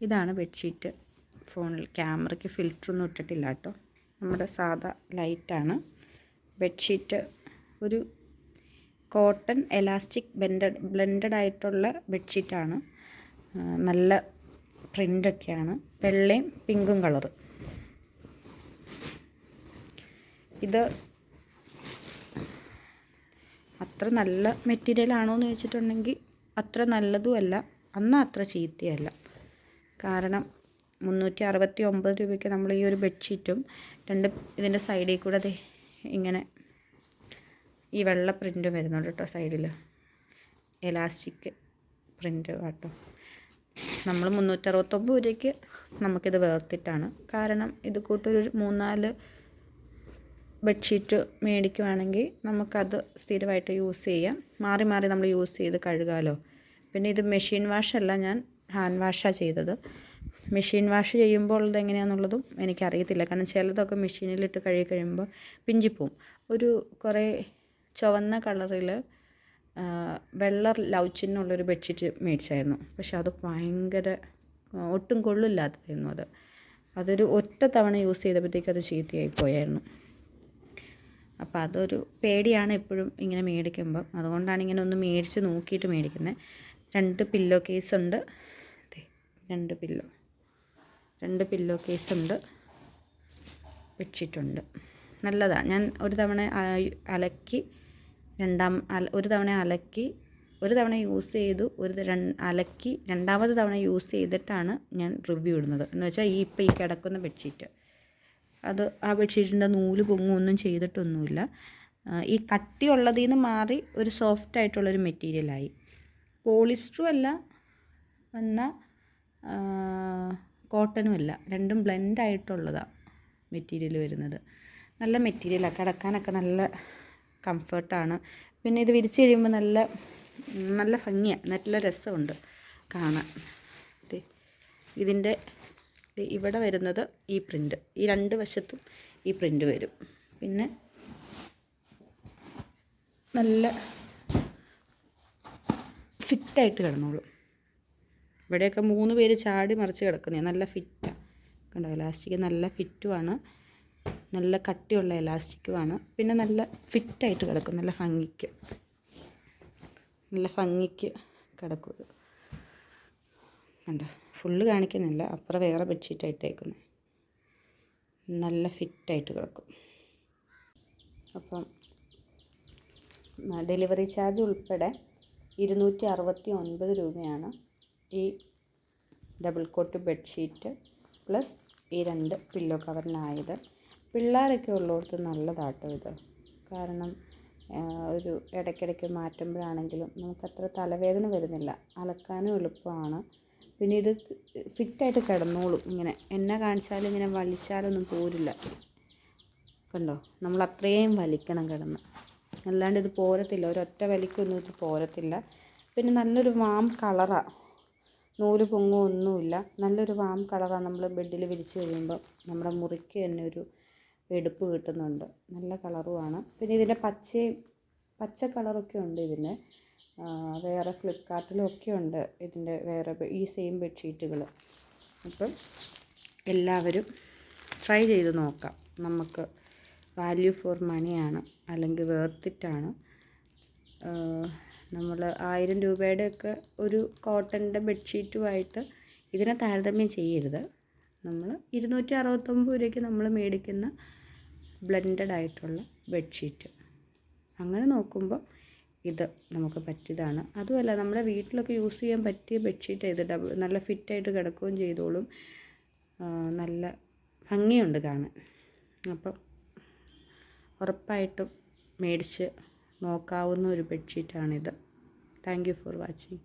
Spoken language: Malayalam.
ഇതാണ് ബെഡ്ഷീറ്റ്. ഫോണിൽ ക്യാമറയ്ക്ക് ഫിൽറ്ററൊന്നും ഇട്ടിട്ടില്ല കേട്ടോ, നമ്മുടെ സാധാ ലൈറ്റാണ്. ബെഡ്ഷീറ്റ് ഒരു കോട്ടൺ എലാസ്റ്റിക് ബ്ലെൻഡഡ് ആയിട്ടുള്ള ബെഡ്ഷീറ്റാണ്. നല്ല പ്രിൻ്റൊക്കെയാണ്, വെള്ളയും പിങ്കും കളറ്. ഇത് അത്ര നല്ല മെറ്റീരിയൽ ആണോ എന്ന് ചോദിച്ചിട്ടുണ്ടെങ്കിൽ അത്ര നല്ലതുമല്ല, എന്നാൽ അത്ര ചീത്തയല്ല. കാരണം 369 രൂപയ്ക്ക് നമ്മൾ ഈ ഒരു ബെഡ്ഷീറ്റും ഇതിൻ്റെ സൈഡിൽ കൂടെ ഇങ്ങനെ ഈ വെള്ള പ്രിൻ്റ് വരുന്നുണ്ട് കേട്ടോ, സൈഡിൽ എലാസ്റ്റിക് പ്രിൻ്റ് കേട്ടോ. നമ്മൾ 369 രൂപയ്ക്ക് നമുക്കിത് വേർത്തിട്ടാണ്. കാരണം ഇത് കൂട്ടൊരു 3-4 ബെഡ്ഷീറ്റ് മേടിക്കുവാണെങ്കിൽ നമുക്കത് സ്ഥിരമായിട്ട് യൂസ് ചെയ്യാം, മാറി മാറി നമ്മൾ യൂസ് ചെയ്ത് കഴുകാമല്ലോ. പിന്നെ ഇത് മെഷീൻ വാഷല്ല, ഞാൻ ഹാൻഡ് വാഷാണ് ചെയ്തത്. മെഷീൻ വാഷ് ചെയ്യുമ്പോൾ ഇതെങ്ങനെയാണെന്നുള്ളതും എനിക്കറിയത്തില്ല. കാരണം ചിലതൊക്കെ മെഷീനിലിട്ട് കഴുകി കഴിയുമ്പോൾ പിഞ്ചിപ്പോവും. ഒരു കുറേ ചുവന്ന കളറിൽ വെള്ള ലവ് ചിഹ്നമുള്ളൊരു ബെഡ്ഷീറ്റ് മേടിച്ചായിരുന്നു. പക്ഷെ അത് ഭയങ്കര ഒട്ടും കൊള്ളില്ലാത്തതായിരുന്നു. അതൊരു ഒറ്റ തവണ യൂസ് ചെയ്തപ്പോഴത്തേക്കും അത് ചീത്തയായി പോയായിരുന്നു. അപ്പോൾ അതൊരു പേടിയാണ് എപ്പോഴും ഇങ്ങനെ മേടിക്കുമ്പം. അതുകൊണ്ടാണ് ഇങ്ങനെ ഒന്ന് മേടിച്ച് നോക്കിയിട്ട് മേടിക്കുന്നത്. 2 പില്ലോ കേസുണ്ട്, 2 പില്ലോ കേസുണ്ട്, ബെഡ്ഷീറ്റുണ്ട്. നല്ലതാണ്. ഞാൻ ഒരു തവണ അലക്കി, ഒരു തവണ യൂസ് ചെയ്തു, അലക്കി രണ്ടാമത്തെ തവണ യൂസ് ചെയ്തിട്ടാണ് ഞാൻ റിവ്യൂ ഇടുന്നത്. എന്ന് വെച്ചാൽ ഇപ്പോൾ ഈ കിടക്കുന്ന ബെഡ്ഷീറ്റ്, ആ ബെഡ്ഷീറ്റിൻ്റെ നൂല് പൊങ്ങുമൊന്നും ചെയ്തിട്ടൊന്നുമില്ല. ഈ കട്ടിയുള്ളതിൽ നിന്ന് മാറി ഒരു സോഫ്റ്റ് ആയിട്ടുള്ളൊരു മെറ്റീരിയലായി. പോളിസ്റ്ററും അല്ല, എന്നാൽ കോട്ടനും അല്ല, രണ്ടും ബ്ലെൻഡായിട്ടുള്ളതാണ് മെറ്റീരിയൽ വരുന്നത്. നല്ല മെറ്റീരിയലാണ്, കിടക്കാനൊക്കെ നല്ല കംഫർട്ടാണ്. പിന്നെ ഇത് വിരിച്ച് കഴിയുമ്പോൾ നല്ല ഭംഗിയാണ്, നല്ല രസമുണ്ട് കാണാൻ. ഇതിൻ്റെ ഇവിടെ വരുന്നത് ഈ പ്രിൻ്റ്, ഈ 2 വശത്തും ഈ പ്രിൻ്റ് വരും. പിന്നെ നല്ല ഫിറ്റായിട്ട് കിടന്നോളും. ഇവിടെയൊക്കെ 3 പേര് ചാടി മറിച്ച് കിടക്കുന്നതാണ്. നല്ല ഫിറ്റാണ് കണ്ടോ, എലാസ്റ്റിക് നല്ല ഫിറ്റുമാണ്, നല്ല കട്ടിയുള്ള എലാസ്റ്റിക്കുമാണ്. പിന്നെ നല്ല ഫിറ്റായിട്ട് കിടക്കും, നല്ല ഭംഗിക്ക് കിടക്കും. ഇത് കണ്ടോ, ഫുള്ള് കാണിക്കുന്നില്ല, അപ്പുറം വേറെ ബെഡ്ഷീറ്റാണ് ഇട്ടേക്കുന്നത്. നല്ല ഫിറ്റായിട്ട് കിടക്കും. അപ്പം ഡെലിവറി ചാർജ് ഉൾപ്പെടെ 269 രൂപയാണ് ഈ ഡബിൾ കോട്ട് ബെഡ്ഷീറ്റ് പ്ലസ് ഈ 2 പില്ലോ കവറിനായത്. പിള്ളേരൊക്കെ ഉള്ളിടത്ത് നല്ലതാട്ടോ ഇത്. കാരണം ഒരു ഇടയ്ക്കിടയ്ക്ക് മാറ്റുമ്പോഴാണെങ്കിലും നമുക്കത്ര തലവേദന വരുന്നില്ല, അലക്കാനും എളുപ്പമാണ്. പിന്നെ ഇത് ഫിറ്റായിട്ട് കിടന്നോളും. ഇങ്ങനെ എന്നെ കാണിച്ചാലും ഇങ്ങനെ വലിച്ചാലൊന്നും പോരില്ല. കണ്ടോ, നമ്മൾ അത്രയും വലിക്കണം കിടന്ന്, അല്ലാണ്ട് ഇത് പോരത്തില്ല, ഒരൊറ്റ വലിക്കൊന്നും ഇത് പോരത്തില്ല. പിന്നെ നല്ലൊരു വാം കളറാണ്, നൂല് പൊങ്ങുമൊന്നുമില്ല, നല്ലൊരു വാം കളറാണ്. നമ്മൾ ബെഡിൽ വിരിച്ച് കഴിയുമ്പോൾ നമ്മുടെ മുറിക്ക് തന്നെ ഒരു എടുപ്പ് കിട്ടുന്നുണ്ട്, നല്ല കളറുമാണ്. പിന്നെ ഇതിൻ്റെ പച്ച കളറൊക്കെ ഉണ്ട്. ഇതിന് വേറെ ഫ്ലിപ്കാർട്ടിലൊക്കെ ഉണ്ട് ഇതിൻ്റെ വേറെ ഈ സെയിം ബെഡ്ഷീറ്റുകൾ. അപ്പം എല്ലാവരും ട്രൈ ചെയ്ത് നോക്കാം. നമുക്ക് വാല്യൂ ഫോർ മണിയാണ്, അല്ലെങ്കിൽ വേർത്തിട്ടാണ്. നമ്മൾ 1000 രൂപയുടെയൊക്കെ ഒരു കോട്ടൻ്റെ ബെഡ്ഷീറ്റുമായിട്ട് ഇതിനെ താരതമ്യം ചെയ്യരുത്. നമ്മൾ 269 രൂപയ്ക്ക് നമ്മൾ മേടിക്കുന്ന ബ്ലെൻഡഡ് ആയിട്ടുള്ള ബെഡ്ഷീറ്റ്, അങ്ങനെ നോക്കുമ്പോൾ ഇത് നമുക്ക് പറ്റിയതാണ്. അതുമല്ല, നമ്മുടെ വീട്ടിലൊക്കെ യൂസ് ചെയ്യാൻ പറ്റിയ ബെഡ്ഷീറ്റ് ഇത്. നല്ല ഫിറ്റായിട്ട് കിടക്കുകയും ചെയ്തോളും, നല്ല ഭംഗിയുണ്ട് കാണാൻ. അപ്പം ഉറപ്പായിട്ടും മേടിച്ച് നോക്കാവുന്ന ഒരു ബെഡ്ഷീറ്റാണിത്. Thank you for watching.